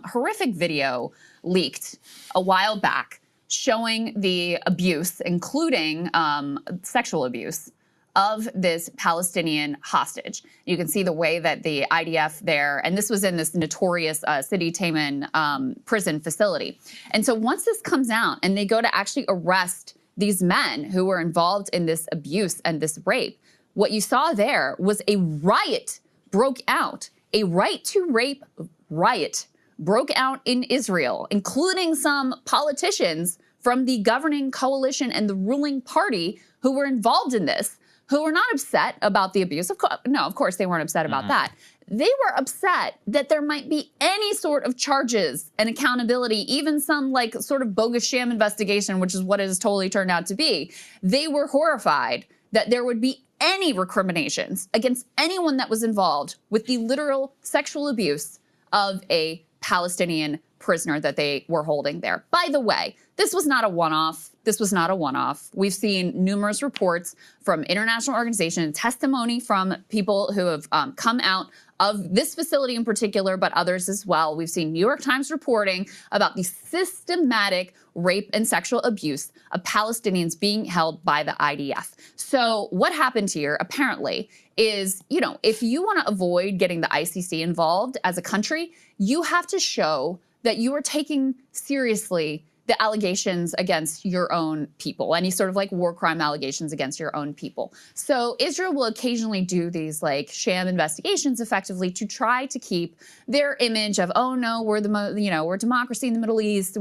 Horrific video leaked a while back showing the abuse, including sexual abuse, of this Palestinian hostage. You can see the way that the IDF there, and this was in this notorious Sidi Tayman prison facility. And so once this comes out and they go to actually arrest these men who were involved in this abuse and this rape, what you saw there was a riot broke out. A right to rape riot broke out in Israel, including some politicians from the governing coalition and the ruling party who were involved in this, who were not upset about the abuse. Of course they weren't upset about that. They were upset that there might be any sort of charges and accountability, even some like sort of bogus sham investigation, which is what it has totally turned out to be. They were horrified that there would be any recriminations against anyone that was involved with the literal sexual abuse of a Palestinian prisoner that they were holding there. By the way, this was not a one-off. This was not a one-off. We've seen numerous reports from international organizations, testimony from people who have come out of this facility in particular, but others as well. We've seen New York Times reporting about the systematic rape and sexual abuse of Palestinians being held by the IDF. So what happened here, apparently, is, you know, if you want to avoid getting the ICC involved as a country, you have to show that you are taking seriously the allegations against your own people, any sort of like war crime allegations against your own people. So Israel will occasionally do these like sham investigations effectively to try to keep their image of, oh no, we're we're democracy in the Middle East.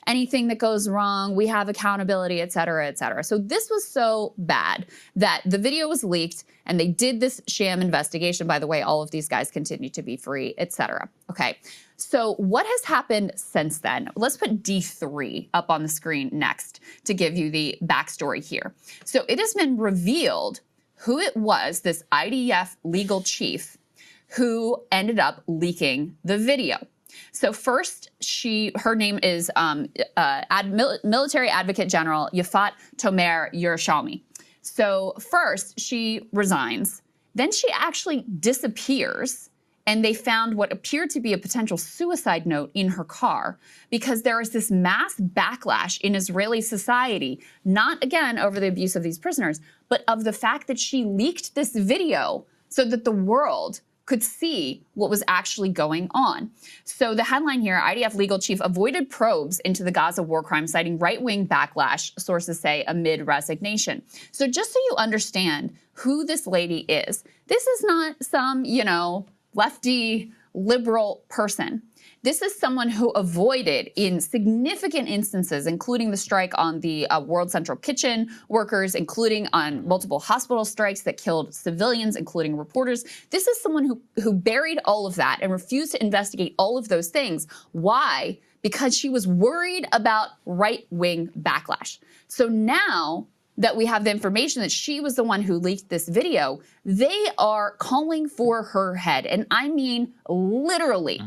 Anything that goes wrong, we have accountability, et cetera, et cetera. So this was so bad that the video was leaked and they did this sham investigation. By the way, all of these guys continue to be free, et cetera. Okay. So what has happened since then? Let's put D3 up on the screen next to give you the backstory here. So it has been revealed who it was, this IDF legal chief, who ended up leaking the video. So first, her name is Military Advocate General Yafat Tomer Yerushalmi. So first, she resigns. Then she actually disappears. And they found what appeared to be a potential suicide note in her car because there is this mass backlash in Israeli society, not again over the abuse of these prisoners, but of the fact that she leaked this video so that the world could see what was actually going on. So the headline here, IDF legal chief avoided probes into the Gaza war crime, citing right-wing backlash, sources say, amid resignation. So just so you understand who this lady is, this is not some, lefty liberal person. This is someone who avoided in significant instances, including the strike on the World Central Kitchen workers, including on multiple hospital strikes that killed civilians, including reporters. This is someone who buried all of that and refused to investigate all of those things. Why? Because she was worried about right-wing backlash. So now that we have the information that she was the one who leaked this video, they are calling for her head. And I mean literally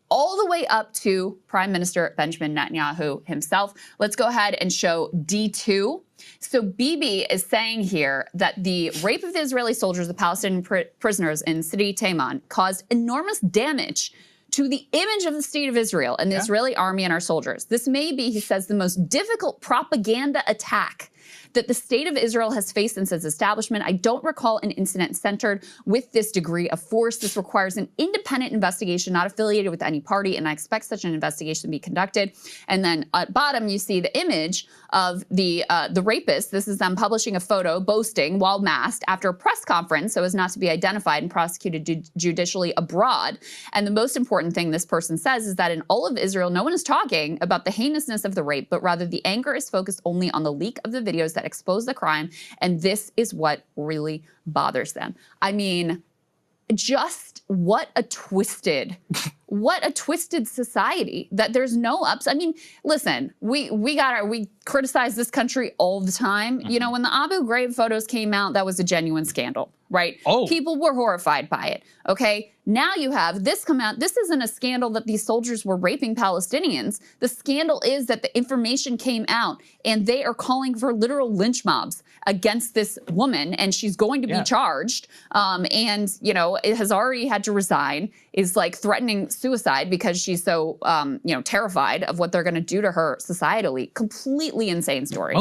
all the way up to Prime Minister Benjamin Netanyahu himself. Let's go ahead and show D2. So Bibi is saying here that the rape of the Israeli soldiers, the Palestinian prisoners in Sidi Tayman, caused enormous damage to the image of the state of Israel and the Israeli army and our soldiers. This may be, he says, the most difficult propaganda attack that the state of Israel has faced since its establishment. I don't recall an incident centered with this degree of force. This requires an independent investigation, not affiliated with any party, and I expect such an investigation to be conducted. And then at bottom, you see the image of the rapist. This is them publishing a photo boasting while masked after a press conference so as not to be identified and prosecuted judicially abroad. And the most important thing this person says is that in all of Israel, no one is talking about the heinousness of the rape, but rather the anger is focused only on the leak of the videos that expose the crime, and this is what really bothers them. I mean, just what a twisted society that there's no ups. I mean, listen, we criticize this country all the time. You know, when the Abu Ghraib photos came out, that was a genuine scandal, right? Oh. People were horrified by it, okay? Now you have this come out. This isn't a scandal that these soldiers were raping Palestinians. The scandal is that the information came out and they are calling for literal lynch mobs against this woman, and she's going to be charged. And, it has already had to resign. is like threatening suicide because she's so, you know, terrified of what they're going to do to her societally. Completely insane story.